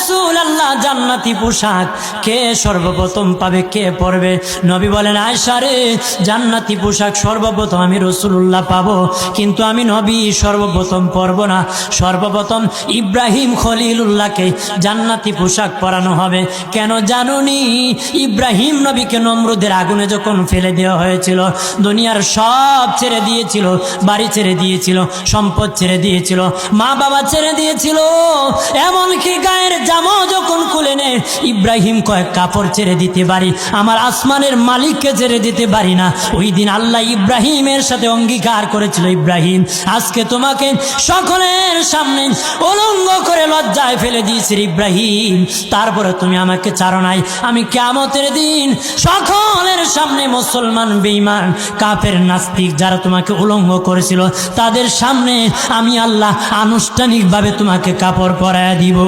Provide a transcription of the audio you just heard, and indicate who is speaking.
Speaker 1: রাসূলুল্লাহ, জান্নাতি পোশাক কে সর্বপ্রথম পাবে, কে পরবে? নবী বলেন, আয়েশা রে, জান্নাতি পোশাক সর্বপ্রথম আমি রাসূলুল্লাহ পাবো, কিন্তু আমি নবী সর্বপ্রথম পরব না। সর্বপ্রথম ইব্রাহিম খলিলুল্লাহকে জান্নাতি পোশাক পরানো হবে। কেন জানুনি? ইব্রাহিম নবীকে নমরুদের আগুনে যখন ফেলে দেওয়া হয়েছিল, দুনিয়ার সব ছেড়ে দিয়েছিল, বাড়ি ছেড়ে দিয়েছিল, সম্পদ ছেড়ে দিয়েছিল, মা বাবা ছেড়ে দিয়েছিল, এমনকি গায়ের জামাও যখন খুলে নেয়, ইব্রাহিম কয়েক কাপড় ছেড়ে দিতে পারি, আমার আসমানের মালিককে ছেড়ে দিতে পারি না। ওই দিন আল্লাহ ইব্রাহিমের সাথে অঙ্গীকার করেছিল, ইব্রাহিম আজকে তোমাকে সকলের সামনে উলঙ্গ করে লজ্জায় ফেলে দিয়েছি ইব্রাহিম, তারপরে তুমি আমাকে ছাড়ো নাই। আমি কিয়ামতের দিন সকলের সামনে মুসলমান, বেঈমান, কাফের, নাস্তিক যারা তোমাকে উলঙ্গ করেছিল, তাদের সামনে আমি আল্লাহ আনুষ্ঠানিকভাবে তোমাকে কাপড় পরায়া দিব।